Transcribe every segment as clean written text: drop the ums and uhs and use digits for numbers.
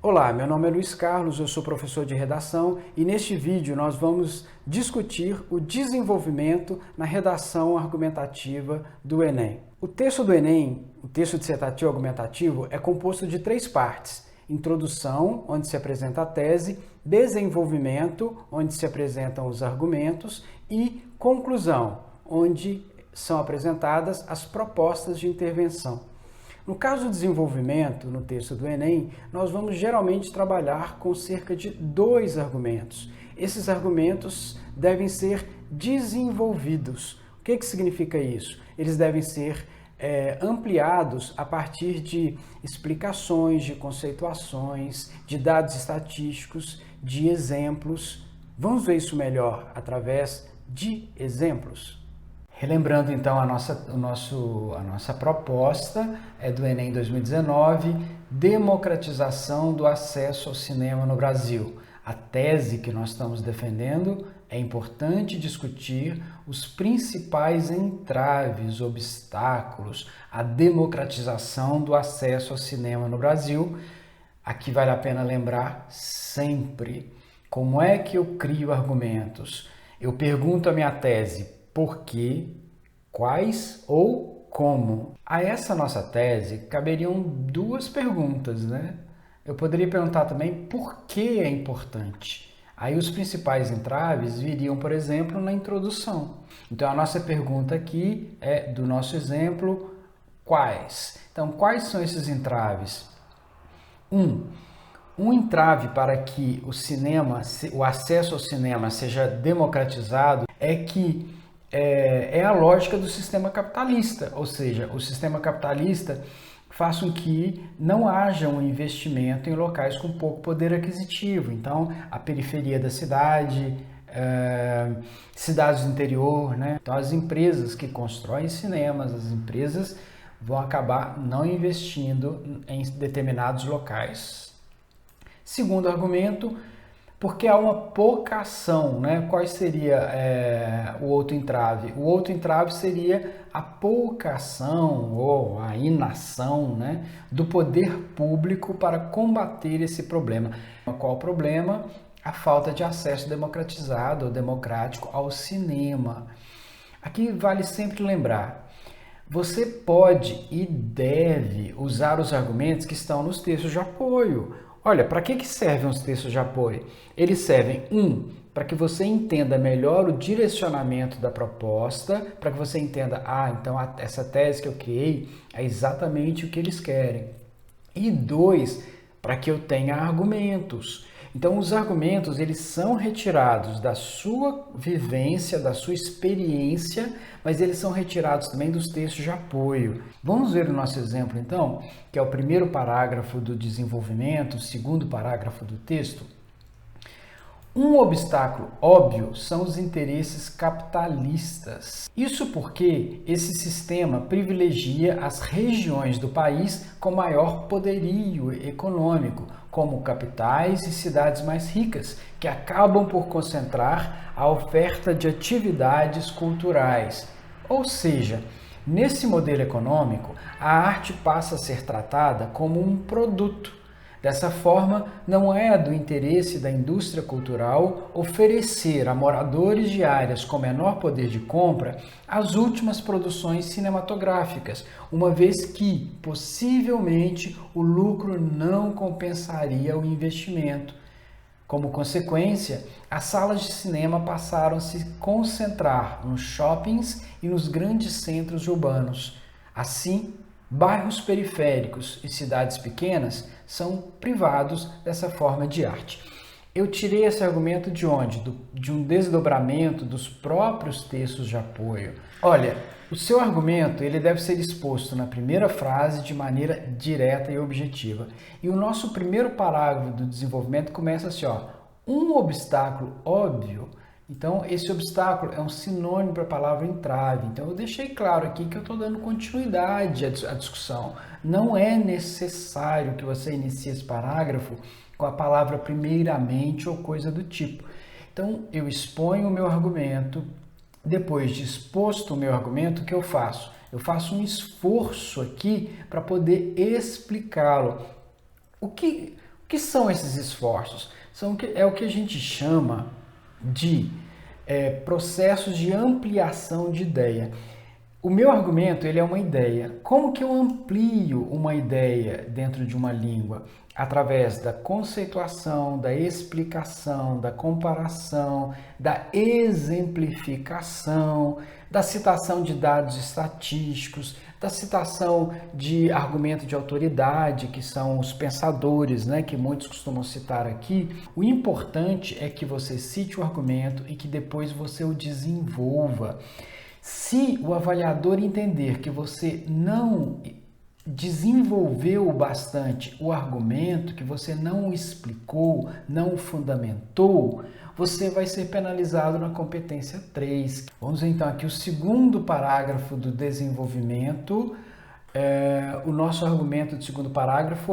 Olá, meu nome é Luiz Carlos, eu sou professor de redação e neste vídeo nós vamos discutir o desenvolvimento na redação argumentativa do Enem. O texto do Enem, o texto dissertativo argumentativo, é composto de 3 partes. Introdução, onde se apresenta a tese, desenvolvimento, onde se apresentam os argumentos e conclusão, onde são apresentadas as propostas de intervenção. No caso do desenvolvimento, no texto do Enem, nós vamos geralmente trabalhar com cerca de 2 argumentos. Esses argumentos devem ser desenvolvidos. O que significa isso? Eles devem ser ampliados a partir de explicações, de conceituações, de dados estatísticos, de exemplos. Vamos ver isso melhor através de exemplos. Relembrando então a nossa proposta do Enem 2019, democratização do acesso ao cinema no Brasil. A tese que nós estamos defendendo é importante discutir os principais entraves, obstáculos à democratização do acesso ao cinema no Brasil. Aqui vale a pena lembrar sempre como é que eu crio argumentos. Eu pergunto a minha tese: por quê, quais ou como? A essa nossa tese caberiam 2 perguntas, né? Eu poderia perguntar também por que é importante. Aí os principais entraves viriam, por exemplo, na introdução. Então a nossa pergunta aqui é do nosso exemplo, quais? Então quais são esses entraves? Um entrave para que o acesso ao cinema seja democratizado é que é a lógica do sistema capitalista, ou seja, o sistema capitalista faz com que não haja um investimento em locais com pouco poder aquisitivo. Então, a periferia da cidade, cidades do interior, né? Então, as empresas que constroem cinemas, as empresas vão acabar não investindo em determinados locais. Segundo argumento, porque há uma pouca ação, né? Qual seria o outro entrave? O outro entrave seria a pouca ação ou a inação, né, do poder público para combater esse problema. Qual o problema? A falta de acesso democratizado ou democrático ao cinema. Aqui vale sempre lembrar, você pode e deve usar os argumentos que estão nos textos de apoio. Olha, para que servem os textos de apoio? Eles servem, para que você entenda melhor o direcionamento da proposta, para que você entenda, então essa tese que eu criei é exatamente o que eles querem. E 2, para que eu tenha argumentos. Então, os argumentos, eles são retirados da sua vivência, da sua experiência, mas eles são retirados também dos textos de apoio. Vamos ver o nosso exemplo, então, que é o primeiro parágrafo do desenvolvimento, o segundo parágrafo do texto. Um obstáculo óbvio são os interesses capitalistas. Isso porque esse sistema privilegia as regiões do país com maior poderio econômico, como capitais e cidades mais ricas, que acabam por concentrar a oferta de atividades culturais. Ou seja, nesse modelo econômico, a arte passa a ser tratada como um produto. Dessa forma, não é do interesse da indústria cultural oferecer a moradores de áreas com menor poder de compra as últimas produções cinematográficas, uma vez que, possivelmente, o lucro não compensaria o investimento. Como consequência, as salas de cinema passaram a se concentrar nos shoppings e nos grandes centros urbanos. Assim, bairros periféricos e cidades pequenas são privados dessa forma de arte. Eu tirei esse argumento de onde? De um desdobramento dos próprios textos de apoio. Olha, o seu argumento ele deve ser exposto na primeira frase de maneira direta e objetiva. E o nosso primeiro parágrafo do desenvolvimento começa assim, um obstáculo óbvio. Então, esse obstáculo é um sinônimo para a palavra entrave. Então, eu deixei claro aqui que eu estou dando continuidade à discussão. Não é necessário que você inicie esse parágrafo com a palavra primeiramente ou coisa do tipo. Então, eu exponho o meu argumento. Depois de exposto o meu argumento, o que eu faço? Eu faço um esforço aqui para poder explicá-lo. O que são esses esforços? É o que a gente chama de processos de ampliação de ideia. O meu argumento ele é uma ideia. Como que eu amplio uma ideia dentro de uma língua? Através da conceituação, da explicação, da comparação, da exemplificação, da citação de dados estatísticos, da citação de argumento de autoridade, que são os pensadores, né, que muitos costumam citar aqui. O importante é que você cite o argumento e que depois você o desenvolva. Se o avaliador entender que você não desenvolveu bastante o argumento, que você não o explicou, não o fundamentou, você vai ser penalizado na competência 3. Vamos ver então aqui o segundo parágrafo do desenvolvimento. O nosso argumento do segundo parágrafo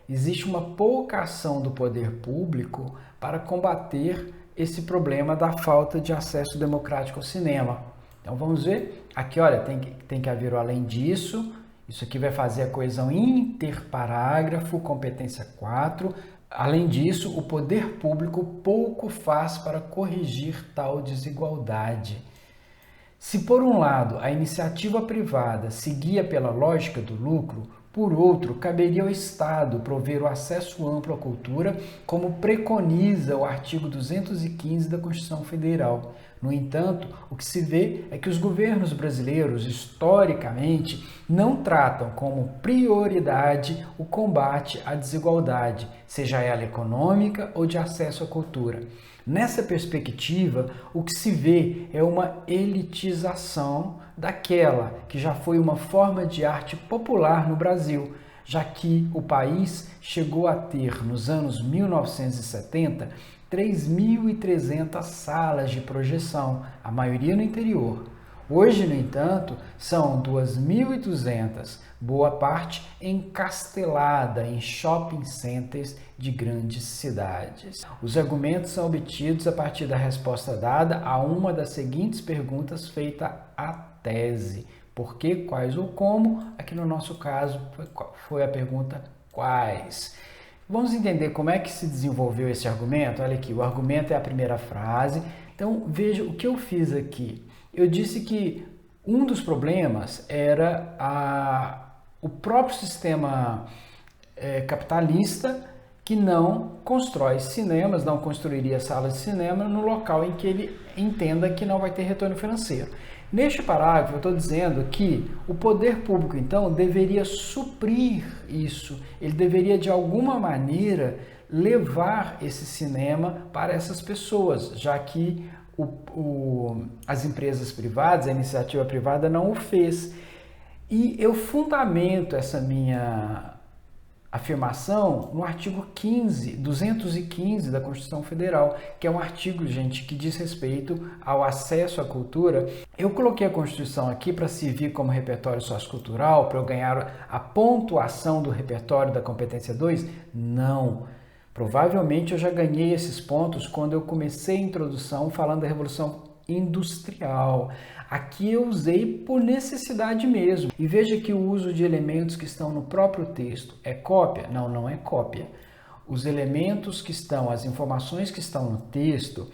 existe uma pouca ação do poder público para combater esse problema da falta de acesso democrático ao cinema. Então vamos ver, aqui olha, tem que haver o além disso, isso aqui vai fazer a coesão interparágrafo, competência 4. Além disso, o poder público pouco faz para corrigir tal desigualdade. Se por um lado a iniciativa privada seguia pela lógica do lucro, por outro, caberia ao Estado prover o acesso amplo à cultura, como preconiza o artigo 215 da Constituição Federal. No entanto, o que se vê é que os governos brasileiros, historicamente, não tratam como prioridade o combate à desigualdade, seja ela econômica ou de acesso à cultura. Nessa perspectiva, o que se vê é uma elitização daquela que já foi uma forma de arte popular no Brasil, já que o país chegou a ter, nos anos 1970, 3.300 salas de projeção, a maioria no interior. Hoje, no entanto, são 2.200, boa parte encastelada em shopping centers de grandes cidades. Os argumentos são obtidos a partir da resposta dada a uma das seguintes perguntas feita à tese. Por que, quais ou como? Aqui no nosso caso foi a pergunta quais. Vamos entender como é que se desenvolveu esse argumento? Olha aqui, o argumento é a primeira frase. Então, veja o que eu fiz aqui. Eu disse que um dos problemas era o próprio sistema capitalista que não constrói cinemas, não construiria salas de cinema no local em que ele entenda que não vai ter retorno financeiro. Neste parágrafo, eu estou dizendo que o poder público, então, deveria suprir isso. Ele deveria, de alguma maneira, levar esse cinema para essas pessoas, já que as empresas privadas, a iniciativa privada não o fez. E eu fundamento essa minha afirmação no artigo 215 da Constituição Federal, que é um artigo, gente, que diz respeito ao acesso à cultura. Eu coloquei a Constituição aqui para servir como repertório sociocultural, para eu ganhar a pontuação do repertório da competência 2? Não. Provavelmente eu já ganhei esses pontos quando eu comecei a introdução falando da Revolução Industrial. Aqui eu usei por necessidade mesmo. E veja que o uso de elementos que estão no próprio texto é cópia? Não, não é cópia. Os elementos que estão, as informações que estão no texto,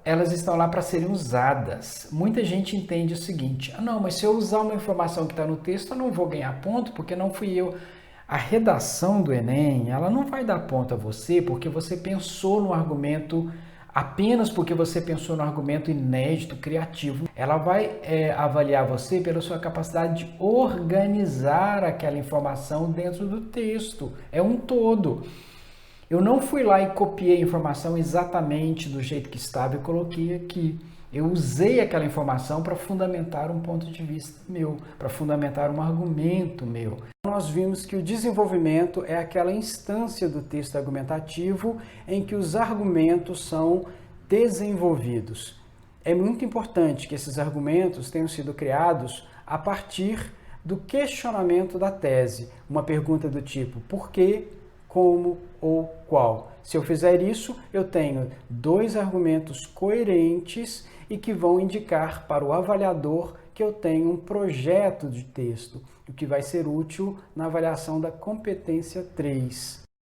elas estão lá para serem usadas. Muita gente entende o seguinte: não, mas se eu usar uma informação que está no texto, eu não vou ganhar ponto porque não fui eu. A redação do Enem, ela não vai dar ponto a você porque você pensou no argumento, apenas porque você pensou no argumento inédito, criativo. Ela vai avaliar você pela sua capacidade de organizar aquela informação dentro do texto. É um todo. Eu não fui lá e copiei a informação exatamente do jeito que estava e coloquei aqui. Eu usei aquela informação para fundamentar um ponto de vista meu, para fundamentar um argumento meu. Nós vimos que o desenvolvimento é aquela instância do texto argumentativo em que os argumentos são desenvolvidos. É muito importante que esses argumentos tenham sido criados a partir do questionamento da tese. Uma pergunta do tipo: por quê, como ou qual? Se eu fizer isso, eu tenho dois argumentos coerentes e que vão indicar para o avaliador que eu tenho um projeto de texto, o que vai ser útil na avaliação da competência 3.